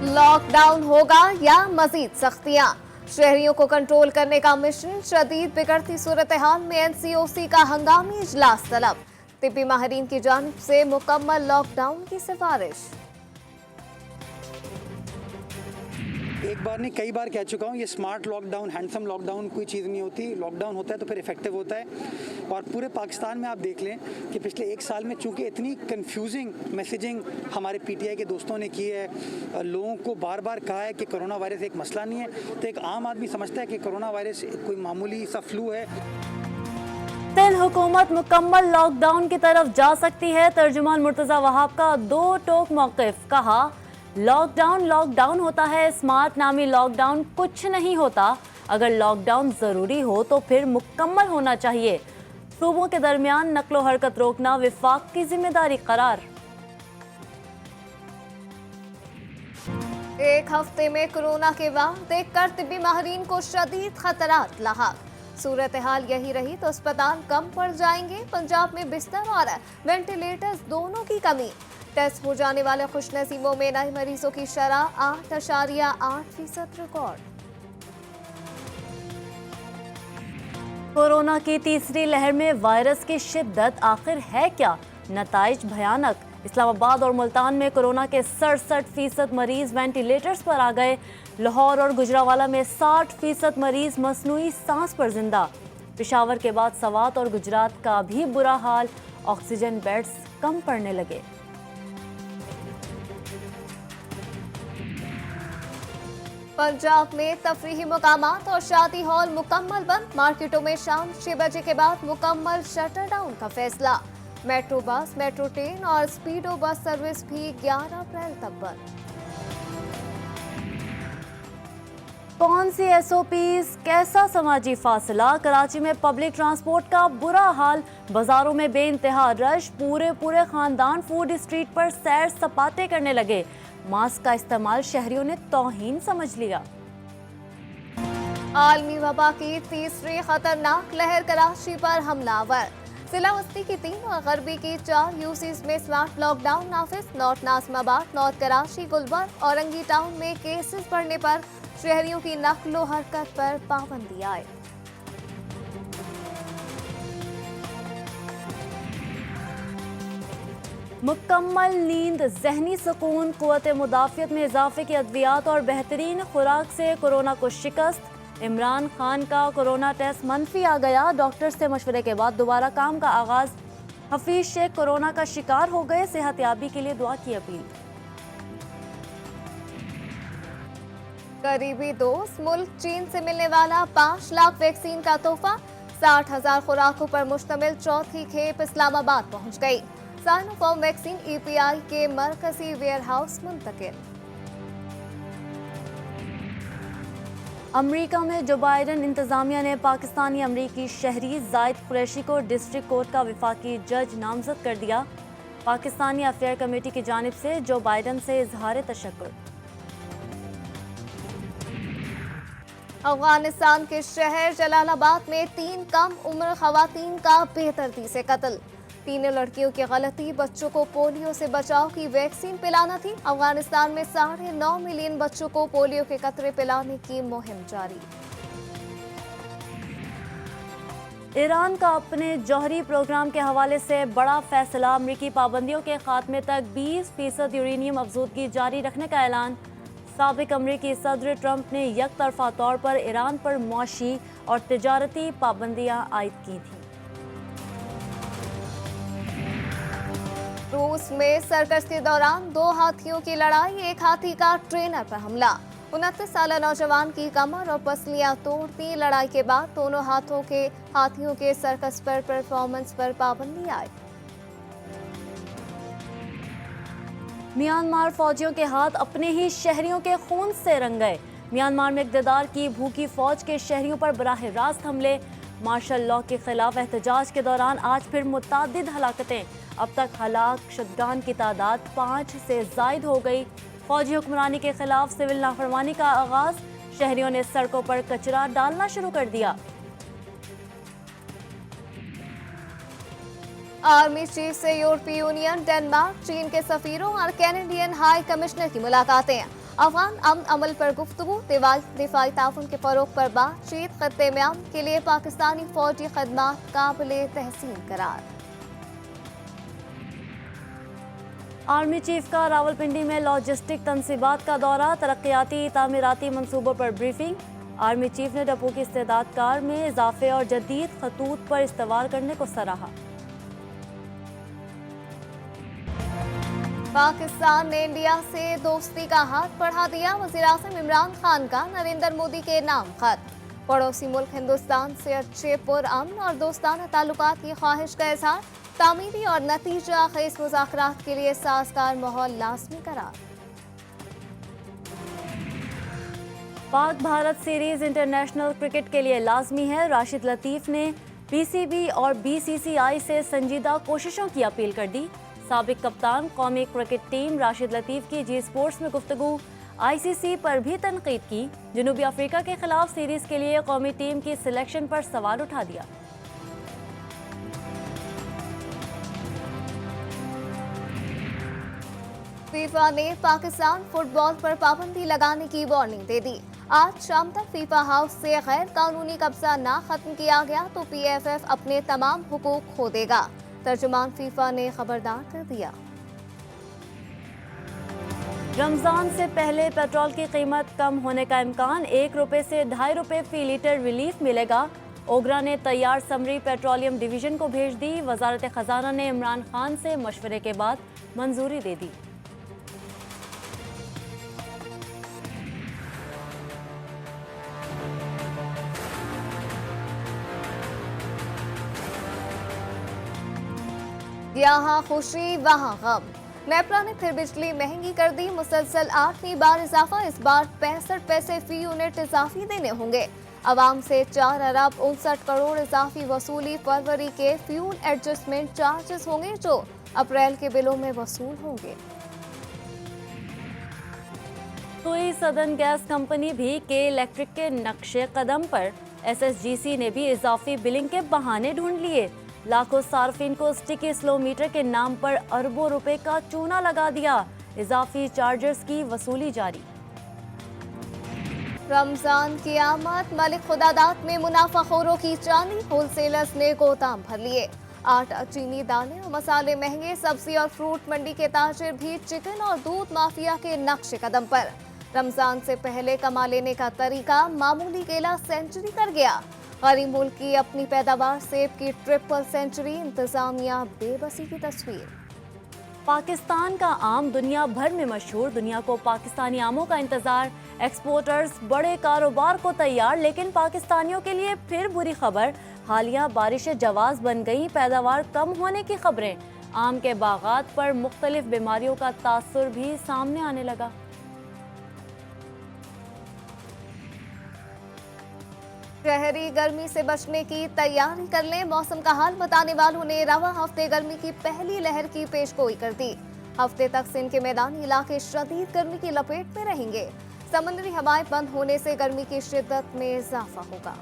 Lockdown होगा या मजीद सख्तियां? शहरियों को कंट्रोल करने का मिशन। शदीद बिगड़ती सूरत हाल में एनसीओसी का हंगामी इजलास तलब। तिब्बी माहिरीन की जानिब से मुकम्मल लॉकडाउन की सिफारिश। एक बार नहीं कई बार कह चुका हूँ, ये स्मार्ट लॉकडाउन, हैंडसम लॉकडाउन कोई चीज़ नहीं होती। लॉकडाउन होता है तो फिर इफेक्टिव होता है। और पूरे पाकिस्तान में आप देख लें कि पिछले एक साल में चूंकि इतनी कंफ्यूजिंग मैसेजिंग हमारे पीटीआई के दोस्तों ने की है, लोगों को बार बार कहा है कि कोरोना वायरस एक मसला नहीं है, तो एक आम आदमी समझता है कि कोरोना वायरस कोई मामूली सा फ्लू है। सिंध हुकूमत मुकम्मल लॉकडाउन की तरफ जा सकती है। तर्जुमान मुर्तजा वहाब का दो टोक मौक़िफ़। कहा, लॉकडाउन लॉकडाउन होता है, स्मार्ट नामी लॉकडाउन कुछ नहीं होता। अगर लॉकडाउन ज़रूरी हो तो फिर मुकम्मल होना चाहिए। सूबों के दरमियान नकलो हरकत रोकना विफाक की जिम्मेदारी करार। एक हफ्ते में कोरोना के वार देखकर तिब्बी माहिरीन को शदीद खतरात लाहक। सूरत हाल यही रही तो अस्पताल कम पड़ जाएंगे। पंजाब में बिस्तर और वेंटिलेटर्स दोनों की कमी। टेस्ट हो जाने वाले खुशनसीबों में नए मरीजों की शरह 8.8% रिकॉर्ड। कोरोना की तीसरी लहर में वायरस की शिद्दत आखिर है क्या? नताइज भयानक। इस्लामाबाद और मुल्तान में कोरोना के 67% मरीज वेंटिलेटर्स पर आ गए। लाहौर और गुजरावाला में 60% मरीज मसनूई सांस पर जिंदा। पेशावर के बाद सवात और गुजरात का भी बुरा हाल, ऑक्सीजन बेड्स कम पड़ने लगे। पंजाब में तफरीही मुकामात और शादी हॉल मुकम्मल बंद। मार्केटों में शाम 6 बजे के बाद मुकम्मल शटर डाउन का फैसला। मेट्रो बस, मेट्रो ट्रेन और स्पीडो बस सर्विस भी 11 अप्रैल तक बंद। कौन सी एसओपीज, कैसा समाजी फासला? कराची में पब्लिक ट्रांसपोर्ट का बुरा हाल। बाजारों में बेइंतहा रश। पूरे खानदान फूड स्ट्रीट पर सैर सपाटे करने लगे। मास्क का इस्तेमाल शहरियों ने तौहीन समझ लिया। आलमी वबा की तीसरी खतरनाक लहर कराची पर हमलावर। सिलावस्ती की 3 और गरबी की 4 यूसीज में स्मार्ट लॉकडाउन नाफिज। North Nazimabad, north Karachi, Gulberg, Orangi town में केसेस बढ़ने पर शहरियों की नक्लो हरकत पर पाबंदी आए। मुकम्मल नींद, जहनी सुकून, कुव्वत मुदाफ़ियत में इजाफे की अद्वियात और बेहतरीन खुराक से कोरोना को शिकस्त। इमरान खान का कोरोना टेस्ट मनफी आ गया। डॉक्टर से मशवरे के बाद दोबारा काम का आगाज। हफीज शेख कोरोना का शिकार हो गए। सेहतयाबी के लिए दुआ की अपील। करीबी दोस्त मुल्क चीन से मिलने वाला 5 लाख वैक्सीन का तोहफा। 60,000 खुराकों पर मुश्तमिल चौथी खेप इस्लामाबाद पहुंच गई। साइनोफार्म वैक्सीन ईपीआई के मरकजी वेयरहाउस मुंतकिल। अमेरिका में जो बाइडन इंतजामिया ने पाकिस्तानी अमरीकी शहरी जायद कुरैशी को डिस्ट्रिक्ट कोर्ट का वफाकी जज नामजद कर दिया। पाकिस्तानी अफेयर कमेटी की जानिब से जो बाइडन से इजहार तशक्कुर। अफगानिस्तान के शहर जलालाबाद में 3 कम उम्र खवातीन का बेदर्दी से कत्ल। 3 लड़कियों की गलती बच्चों को पोलियो से बचाव की वैक्सीन पिलाना थी। अफगानिस्तान में 9.5 मिलियन बच्चों को पोलियो के कतरे पिलाने की मुहिम जारी। ईरान का अपने जौहरी प्रोग्राम के हवाले से बड़ा फैसला। अमरीकी पाबंदियों के खात्मे तक 20% यूरेनियम अफजूदगी जारी रखने का ऐलान। साबिक अमरीकी सदर ट्रंप ने यकतरफा तौर पर ईरान पर मुआशी और तिजारती पाबंदियां आयद की थी। रूस में सर्कस के दौरान 2 हाथियों की लड़ाई। एक हाथी का ट्रेनर पर हमला। 29 साल नौजवान की कमर और पसलियां तोड़ दी। लड़ाई के बाद दोनों हाथियों के सर्कस पर परफॉर्मेंस पर पाबंदी आई। म्यांमार फौजियों के हाथ अपने ही शहरियों के खून से रंग गए। म्यांमार में इक़्तिदार की भूखी फौज के शहरियों पर बराह रास्त हमले। मार्शल लॉ के खिलाफ एहतजाज के दौरान आज फिर मुतअद्दिद हलाकतें। अब तक हलाक शुदगान की तादाद 5 से जायद हो गई। फौजी हुक्मरानी के खिलाफ सिविल नाफरमानी का आगाज। शहरियों ने सड़कों पर कचरा डालना शुरू कर दिया। आर्मी चीफ से यूरोपीय यूनियन, डेनमार्क, चीन के सफीरों और कैनेडियन हाई कमिश्नर की मुलाकातें। अफगान अमन अमल पर गुफ्तगू, दिफाई ताउन के फरोग पर बातचीत, खत्ते में अमन के लिए पाकिस्तानी फौजी खदमात काबिले तहसीन करार। आर्मी चीफ का रावलपिंडी में लॉजिस्टिक तनसीबात का दौरा, तरक्याती तामीराती मंसूबों पर ब्रीफिंग। आर्मी चीफ ने डिपो की इस्तेदाद कार में इजाफे और जदीद खतूत पर इस्तेमाल करने को सराहा। पाकिस्तान ने इंडिया से दोस्ती का हाथ बढ़ा दिया, वज़ीर-ए-आज़म इमरान खान का नरेंद्र मोदी के नाम खत। पड़ोसी मुल्क हिंदुस्तान से अच्छे पुरअमन और दोस्ताना ताल्लुकात की ख्वाहिश का इजहार, तामीरी और नतीजा खेज मुज़ाकरात के लिए साजगार माहौल लाज़मी करार। Pak Bharat series international cricket के लिए लाजमी है, राशिद लतीफ़ ने पीसीबी और बीसीसीआई से संजीदा कोशिशों की अपील कर दी। साबिक कप्तान कौमी क्रिकेट टीम राशिद लतीफ़ की जी स्पोर्ट्स में गुफ्तगू, आईसीसी पर भी तनकीद की। जनूबी अफ्रीका के खिलाफ सीरीज के लिए कौमी टीम की सिलेक्शन पर सवाल उठा दिया। फीफा ने पाकिस्तान फुटबॉल पर पाबंदी लगाने की वार्निंग दे दी। आज शाम तक फीफा हाउस से गैर कानूनी कब्जा ना खत्म किया गया तो पीएफएफ अपने तमाम हुकूक खो देगा, तर्जुमान फीफा ने खबरदार कर दिया। रमजान से पहले पेट्रोल की कीमत कम होने का इम्कान, 1 रुपये से 2.5 रुपये फी लीटर रिलीफ मिलेगा। ओगरा ने तैयार समरी पेट्रोलियम डिवीजन को भेज दी। वजारत खजाना ने इमरान खान से मशवरे के बाद मंजूरी दे दी। यहाँ खुशी वहाँ गम, नेपरा ने फिर बिजली महंगी कर दी। मुसलसल 8वीं बार इजाफा, इस बार 65 पैसे फी यूनिट इजाफी देने होंगे। आवाम से 4 अरब 59 करोड़ इजाफी वसूली। फरवरी के फ्यूल एडजस्टमेंट चार्जेस होंगे जो अप्रैल के बिलों में वसूल होंगे। कोई सदन गैस कंपनी भी के इलेक्ट्रिक के नक्शे कदम पर, एसएसजीसी ने भी इजाफी बिलिंग के बहाने ढूंढ लिए। लाखों सार्फिन को स्टिकी स्लो मीटर के नाम पर अरबों रुपए का चूना लगा दिया। इजाफी चार्जर्स की वसूली जारी। रमजान की आमद, मलिक खुदादात में मुनाफाखोरों की चांदी, होलसेलर्स ने गोदाम भर लिए। आटा, चीनी, दालें और मसाले महंगे। सब्जी और फ्रूट मंडी के ताजिर भी चिकन और दूध माफिया के नक्शे कदम पर। रमजान से पहले कमा लेने का तरीका, मामूली केला सेंचुरी कर गया। गरीब मुल्क की अपनी पैदावार, सेब की ट्रिपल सेंचुरी, इंतजामिया बेबसी की तस्वीर। पाकिस्तान का आम दुनिया भर में मशहूर, दुनिया को पाकिस्तानी आमों का इंतजार। एक्सपोर्टर्स बड़े कारोबार को तैयार, लेकिन पाकिस्तानियों के लिए फिर बुरी खबर, हालिया बारिशें जवाज बन गई, पैदावार कम होने की खबरें। आम के बागात पर मुख्तलिफ बीमारियों का तासुर भी सामने आने लगा। शहरी गर्मी से बचने की तैयारी कर लें, मौसम का हाल बताने वालों ने रवा हफ्ते गर्मी की पहली लहर की पेशगोई कर दी। हफ्ते तक सिंध के मैदानी इलाके शदीद गर्मी की लपेट में रहेंगे। समुद्री हवाएं बंद होने से गर्मी की शिद्दत में इजाफा होगा।